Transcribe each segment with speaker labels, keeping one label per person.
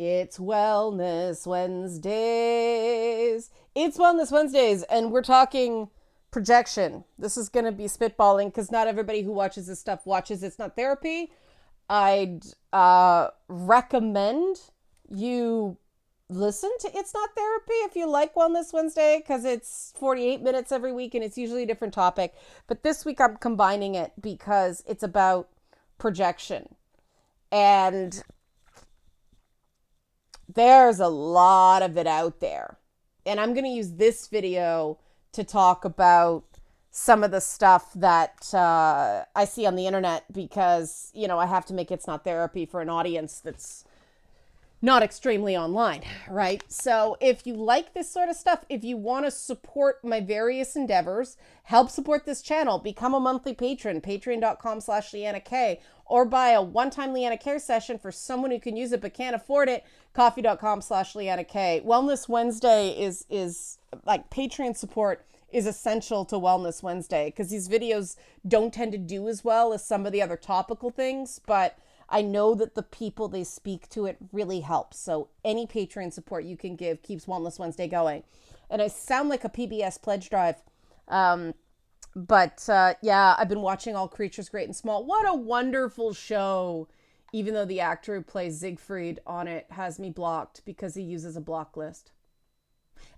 Speaker 1: It's Wellness Wednesdays. It's Wellness Wednesdays, and we're talking projection. This is going to be spitballing because not everybody who watches this stuff watches It's Not Therapy. I'd recommend you listen to It's Not Therapy if you like Wellness Wednesday, because it's 48 minutes every week and it's usually a different topic. But this week I'm combining it because it's about projection. And there's a lot of it out there. And I'm going to use this video to talk about some of the stuff that I see on the internet because, I have to make It's Not Therapy for an audience that's not extremely online, right? So if you like this sort of stuff, if you want to support my various endeavors, help support this channel, become a monthly patron, patreon.com/LeannaK, or buy a one-time Leanna Care session for someone who can use it but can't afford it, coffee.com/LeannaK. Wellness Wednesday is like Patreon support is essential to Wellness Wednesday because these videos don't tend to do as well as some of the other topical things, but I know that the people they speak to it really helps. So any Patreon support you can give keeps Wellness Wednesday going. And I sound like a PBS pledge drive. But I've been watching All Creatures Great and Small. What a wonderful show. Even though the actor who plays Siegfried on it has me blocked because he uses a block list.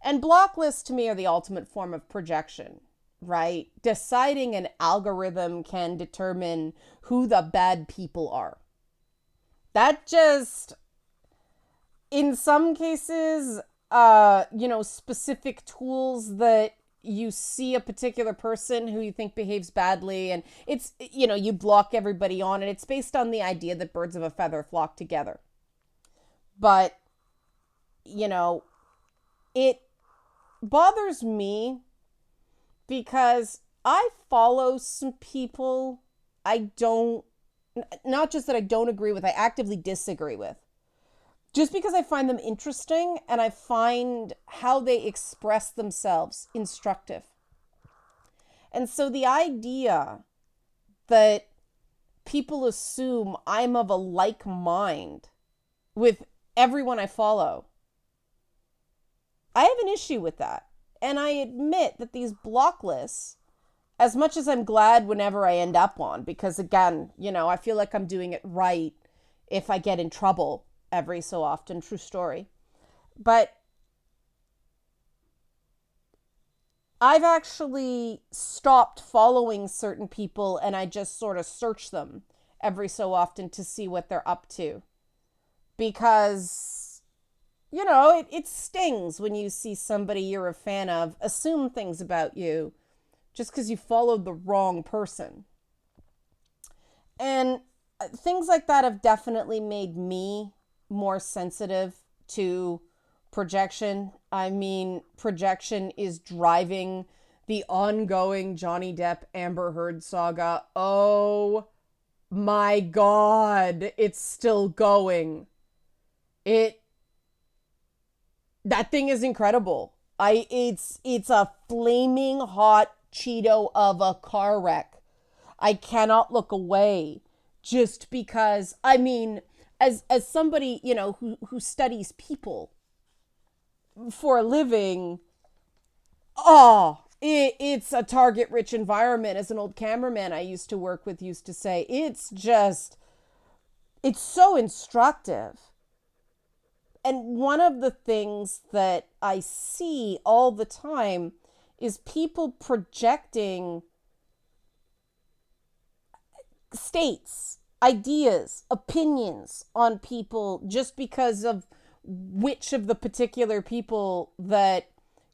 Speaker 1: And block lists to me are the ultimate form of projection, right? Deciding an algorithm can determine who the bad people are. That just, in some cases, specific tools that you see a particular person who you think behaves badly and it's, you block everybody on it. It's based on the idea that birds of a feather flock together. But, it bothers me because I follow some people not just that I don't agree with, I actively disagree with. Just because I find them interesting and I find how they express themselves instructive. And so the idea that people assume I'm of a like mind with everyone I follow, I have an issue with that. And I admit that these block lists, as much as I'm glad whenever I end up on, because again, I feel like I'm doing it right if I get in trouble every so often, true story. But I've actually stopped following certain people and I just sort of search them every so often to see what they're up to. Because, it stings when you see somebody you're a fan of assume things about you just because you followed the wrong person. And things like that have definitely made me more sensitive to projection. I mean, projection is driving the ongoing Johnny Depp Amber Heard saga. Oh my God, it's still going. That thing is incredible. It's a flaming hot Cheeto of a car wreck. I cannot look away just because, as somebody, who studies people for a living, it's a target rich environment. As an old cameraman I used to work with used to say, it's so instructive. And one of the things that I see all the time is people projecting states, ideas, opinions on people just because of which of the particular people that,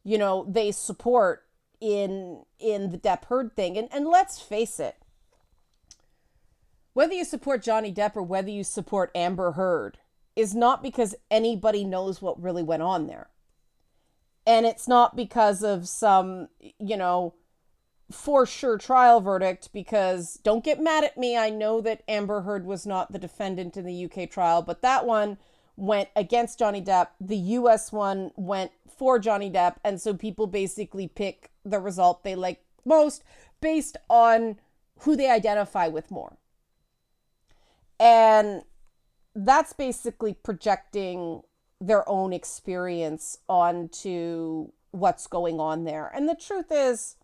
Speaker 1: they support in the Depp Heard thing. And let's face it, whether you support Johnny Depp or whether you support Amber Heard is not because anybody knows what really went on there. And it's not because of some, for sure trial verdict, because don't get mad at me. I know that Amber Heard was not the defendant in the UK trial, but that one went against Johnny Depp. The US one went for Johnny Depp. And so people basically pick the result they like most based on who they identify with more. And that's basically projecting their own experience onto what's going on there. And the truth is,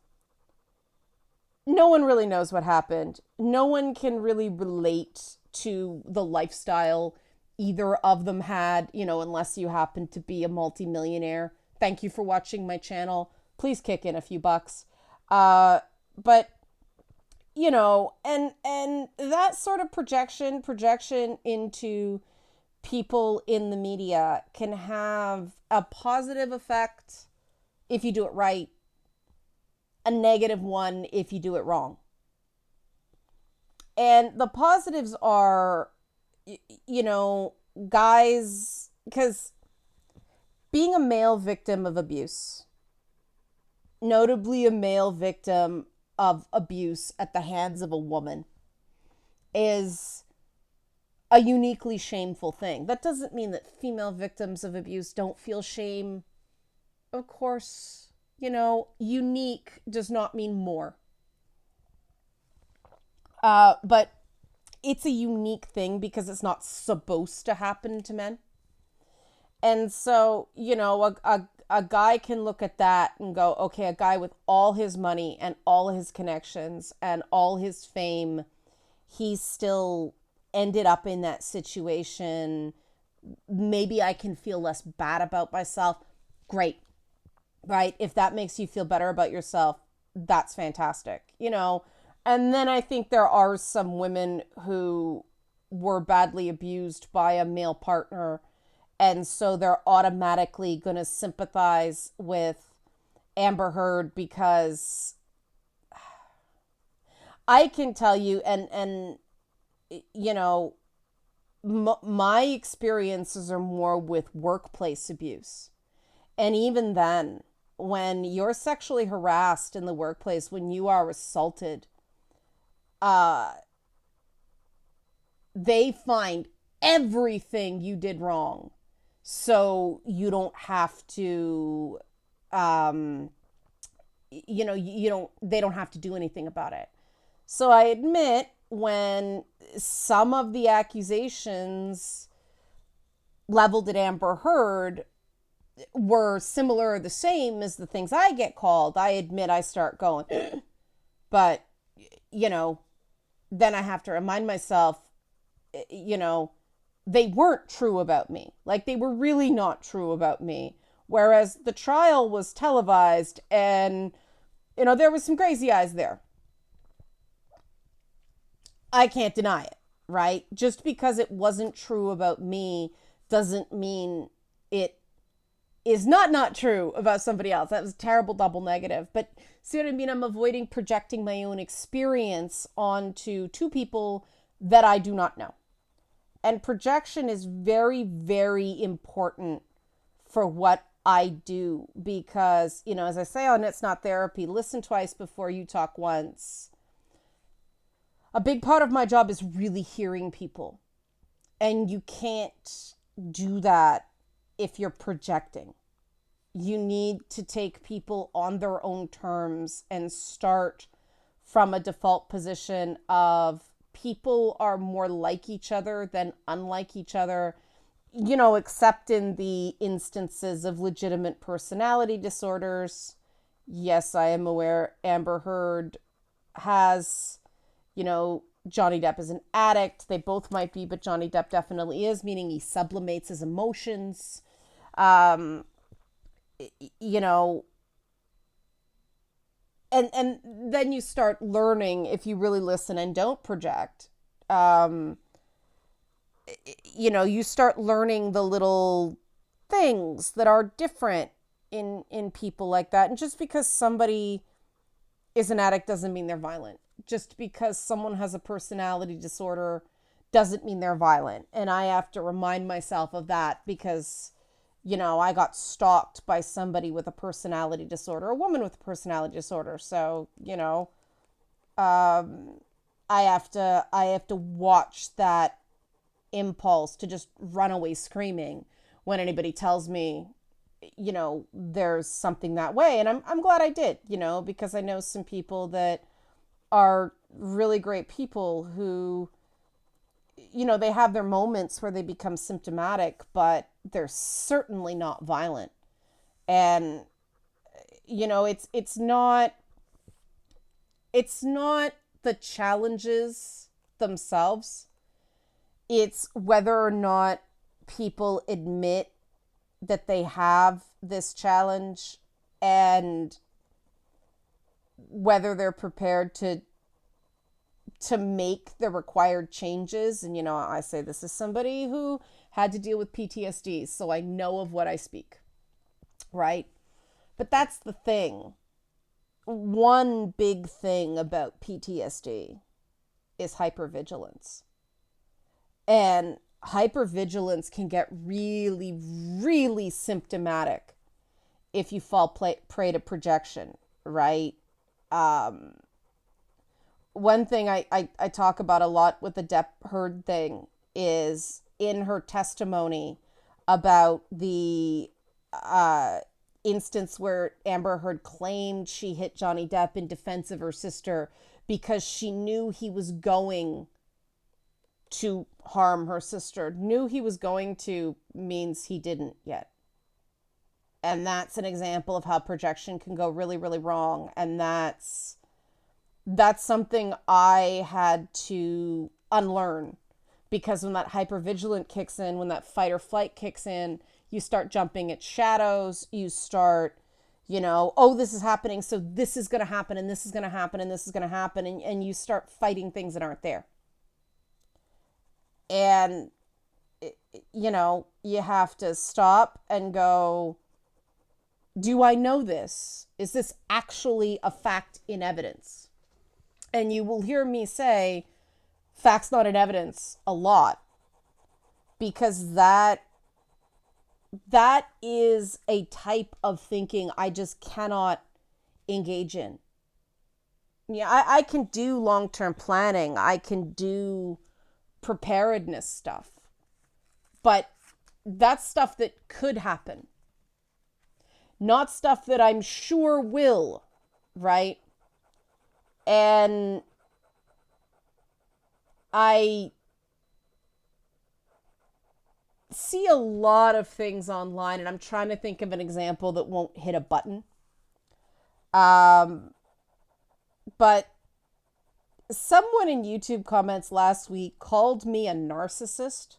Speaker 1: no one really knows what happened. No one can really relate to the lifestyle either of them had, unless you happen to be a multimillionaire. Thank you for watching my channel. Please kick in a few bucks. But and that sort of projection into people in the media can have a positive effect if you do it right, a negative one if you do it wrong. And the positives are, guys, because being a male victim of abuse, notably a male victim of abuse at the hands of a woman, is a uniquely shameful thing. That doesn't mean that female victims of abuse don't feel shame. Of course, unique does not mean more. But it's a unique thing because it's not supposed to happen to men. And so, a guy can look at that and go, okay, a guy with all his money and all his connections and all his fame, he still ended up in that situation. Maybe I can feel less bad about myself. Great. Right? If that makes you feel better about yourself, that's fantastic. And then I think there are some women who were badly abused by a male partner, and so they're automatically going to sympathize with Amber Heard, because I can tell you, and my experiences are more with workplace abuse. And even then, when you're sexually harassed in the workplace, when you are assaulted, they find everything you did wrong, so you don't have to, they don't have to do anything about it. So I admit, when some of the accusations leveled at Amber Heard were similar or the same as the things I get called, I admit I start going, but, then I have to remind myself, they weren't true about me. Like, they were really not true about me. Whereas the trial was televised and, there was some crazy eyes there. I can't deny it, right? Just because it wasn't true about me doesn't mean it is not true about somebody else. That was a terrible double negative. But see what I mean? I'm avoiding projecting my own experience onto two people that I do not know. And projection is very, very important for what I do, because, as I say on It's Not Therapy, listen twice before you talk once. A big part of my job is really hearing people. And you can't do that if you're projecting. You need to take people on their own terms and start from a default position of people are more like each other than unlike each other, except in the instances of legitimate personality disorders. Yes, I am aware Amber Heard has, Johnny Depp is an addict. They both might be, but Johnny Depp definitely is, meaning he sublimates his emotions. And then you start learning, if you really listen and don't project, you start learning the little things that are different in people like that. And just because somebody is an addict doesn't mean they're violent. Just because someone has a personality disorder doesn't mean they're violent. And I have to remind myself of that because, I got stalked by somebody with a personality disorder, a woman with a personality disorder. So, I have to watch that impulse to just run away screaming when anybody tells me, there's something that way. And I'm glad I did, because I know some people that are really great people who, they have their moments where they become symptomatic, but they're certainly not violent. And, it's not the challenges themselves. It's whether or not people admit that they have this challenge, and whether they're prepared to make the required changes. And I say this is somebody who had to deal with PTSD, so I know of what I speak, right? But that's the thing. One big thing about PTSD is hypervigilance. And hypervigilance can get really, really symptomatic if you fall prey to projection, right? One thing I talk about a lot with the Depp Heard thing is in her testimony about the instance where Amber Heard claimed she hit Johnny Depp in defense of her sister because she knew he was going to harm her sister. Knew he was going to means he didn't yet. And that's an example of how projection can go really, really wrong. And that's something I had to unlearn, because when that hypervigilant kicks in, when that fight or flight kicks in, you start jumping at shadows. You start, oh, this is happening, so this is going to happen, and this is going to happen, and this is going to happen. And you start fighting things that aren't there. And, you have to stop and go, do I know this? Is this actually a fact in evidence? And you will hear me say facts not in evidence a lot, because that is a type of thinking I just cannot engage in. Yeah, I can do long-term planning. I can do preparedness stuff. But that's stuff that could happen. Not stuff that I'm sure will, right? And I see a lot of things online, and I'm trying to think of an example that won't hit a button. But someone in YouTube comments last week called me a narcissist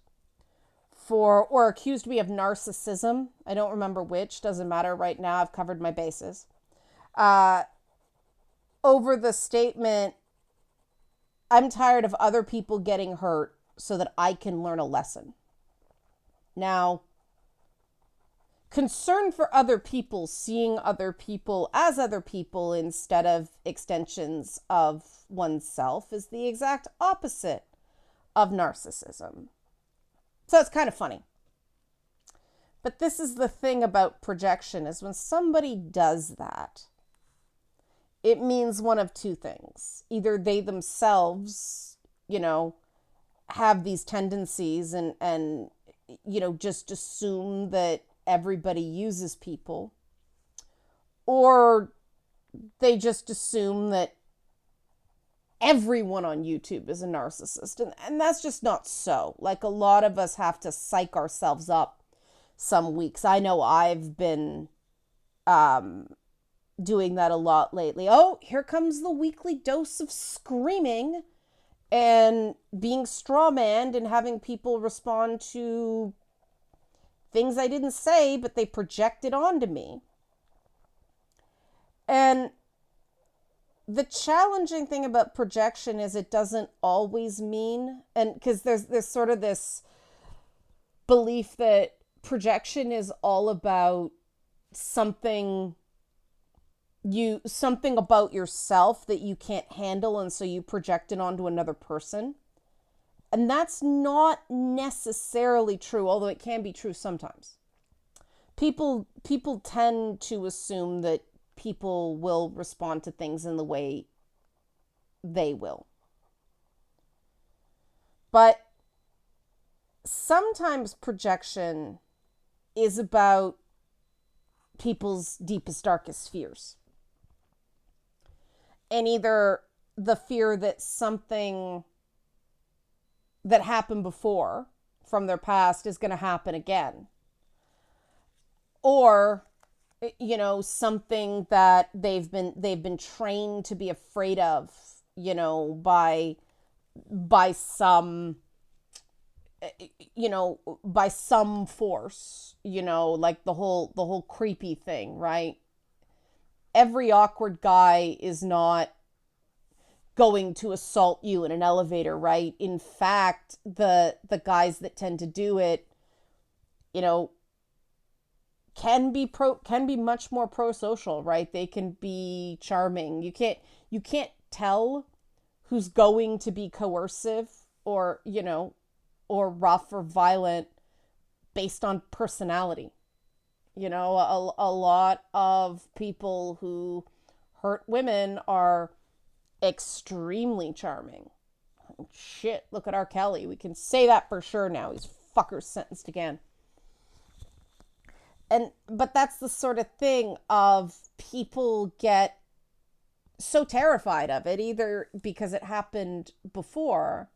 Speaker 1: or accused me of narcissism. I don't remember which, doesn't matter right now. I've covered my bases. Over the statement, I'm tired of other people getting hurt so that I can learn a lesson. Now, concern for other people, seeing other people as other people instead of extensions of oneself, is the exact opposite of narcissism. So it's kind of funny. But this is the thing about projection, is when somebody does that, it means one of two things. Either they themselves, have these tendencies and just assume that everybody uses people, or they just assume that everyone on YouTube is a narcissist. And that's just not so. Like, a lot of us have to psych ourselves up some weeks. I know I've been doing that a lot lately. Oh, here comes the weekly dose of screaming and being strawmanned and having people respond to things I didn't say, but they projected onto me. And the challenging thing about projection is it doesn't always mean, and because there's sort of this belief that projection is all about something about yourself that you can't handle, and so you project it onto another person. And that's not necessarily true, although it can be true sometimes. People tend to assume that people will respond to things in the way they will. But sometimes projection is about people's deepest, darkest fears. And either the fear that something that happened before from their past is going to happen again. Or, something that they've been trained to be afraid of, by some by some force, like the whole creepy thing, right? Every awkward guy is not going to assault you in an elevator, right? In fact, the guys that tend to do it, you know, can be much more pro-social, right? They can be charming. You can't tell who's going to be coercive or, or rough or violent based on personality. A lot of people who hurt women are extremely charming. Shit, look at R. Kelly. We can say that for sure now. He's fuckers sentenced again. But that's the sort of thing of people get so terrified of it, either because it happened before,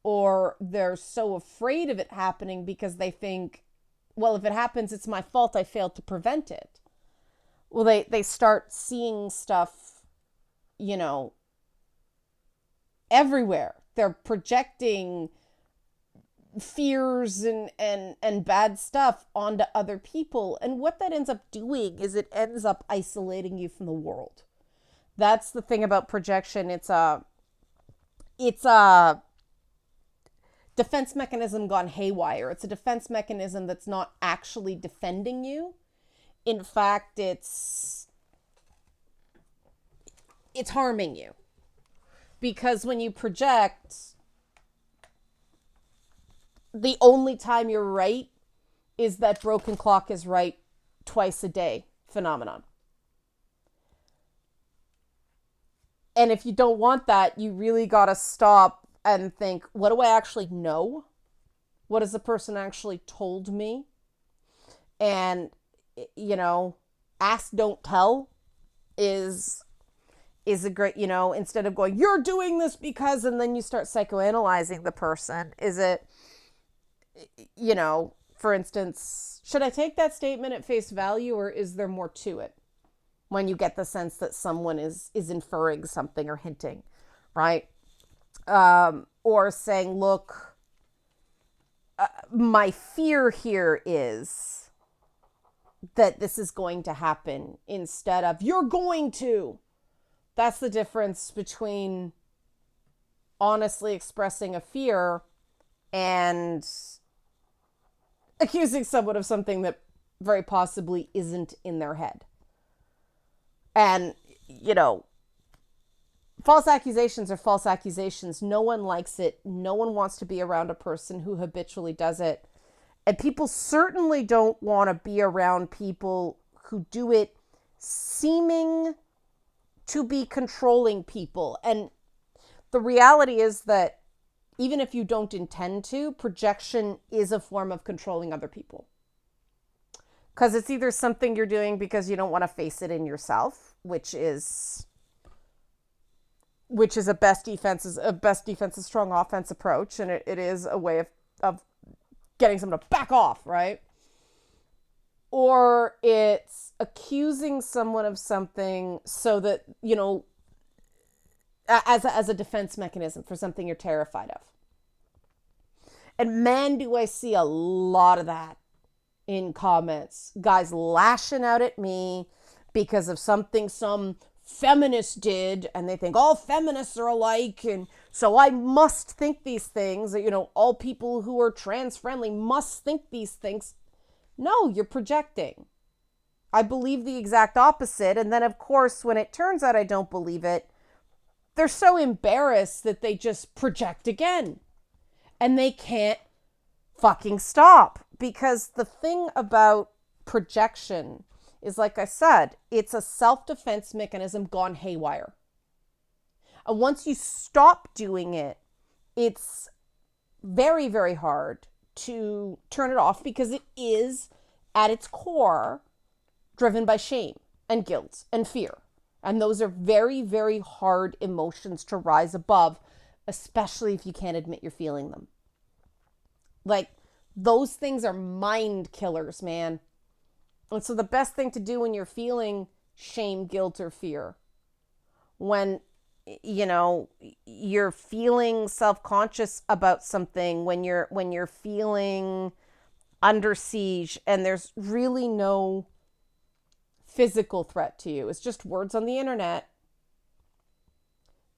Speaker 1: or they're so afraid of it happening because they think, well, if it happens, it's my fault. I failed to prevent it. Well, they start seeing stuff, everywhere. They're projecting fears and bad stuff onto other people. And what that ends up doing is it ends up isolating you from the world. That's the thing about projection. It's a defense mechanism gone haywire. It's a defense mechanism that's not actually defending you. In fact, it's harming you. Because when you project, the only time you're right is that broken clock is right twice a day phenomenon. And if you don't want that, you really got to stop and think, what do I actually know? What has the person actually told me? And, ask, don't tell is a great, instead of going, you're doing this because, and then you start psychoanalyzing the person. Is it, for instance, should I take that statement at face value, or is there more to it? When you get the sense that someone is inferring something or hinting, right? Or saying, look, my fear here is that this is going to happen, instead of, you're going to. That's the difference between honestly expressing a fear and accusing someone of something that very possibly isn't in their head. And, false accusations are false accusations. No one likes it. No one wants to be around a person who habitually does it. And people certainly don't want to be around people who do it seeming to be controlling people. And the reality is that even if you don't intend to, projection is a form of controlling other people. Because it's either something you're doing because you don't want to face it in yourself, which is a best defense is strong offense approach, and it is a way of getting someone to back off, right? Or it's accusing someone of something so that, as a defense mechanism for something you're terrified of. And man, do I see a lot of that in comments. Guys lashing out at me because of something some feminist did, and they think all feminists are alike, and so I must think these things. All people who are trans friendly must think these things. No, you're projecting. I believe the exact opposite. And then, of course, when it turns out I don't believe it, they're so embarrassed that they just project again. And they can't fucking stop. Because the thing about projection is, like I said, it's a self-defense mechanism gone haywire. And once you stop doing it, it's very, very hard to turn it off, because it is, at its core, driven by shame and guilt and fear. And those are very, very hard emotions to rise above, especially if you can't admit you're feeling them. Like, those things are mind killers, man. And so the best thing to do when you're feeling shame, guilt, or fear, when you're feeling self-conscious about something, when you're feeling under siege and there's really no physical threat to you, it's just words on the internet,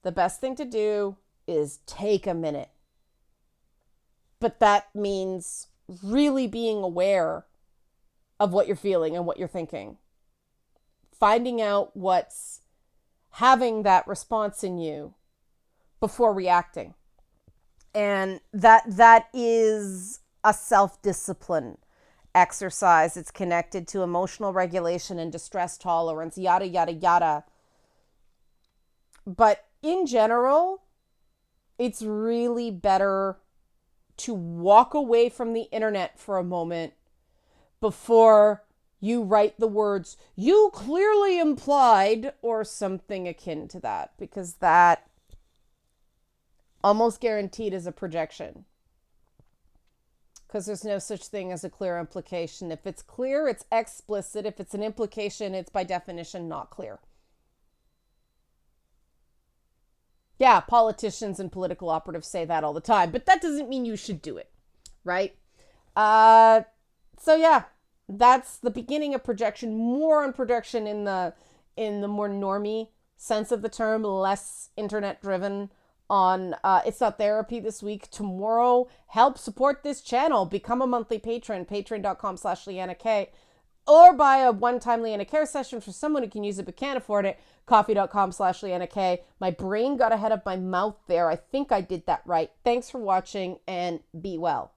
Speaker 1: the best thing to do is take a minute. But that means really being aware of what you're feeling and what you're thinking. Finding out what's having that response in you before reacting. And that is a self-discipline exercise. It's connected to emotional regulation and distress tolerance, yada, yada, yada. But in general, it's really better to walk away from the internet for a moment before you write the words, "You clearly implied," or something akin to that, because that almost guaranteed is a projection. Because there's no such thing as a clear implication. If it's clear, it's explicit. If it's an implication, it's by definition not clear. Yeah, politicians and political operatives say that all the time, but that doesn't mean you should do it, right? So yeah, that's the beginning of projection. More on projection in the more normie sense of the term, less internet driven. On It's Not Therapy this week. Tomorrow, help support this channel. Become a monthly patron, patreon.com/Leanna K, or buy a one-time Leanna Care session for someone who can use it but can't afford it. Coffee.com/Leanna K. My brain got ahead of my mouth there. I think I did that right. Thanks for watching and be well.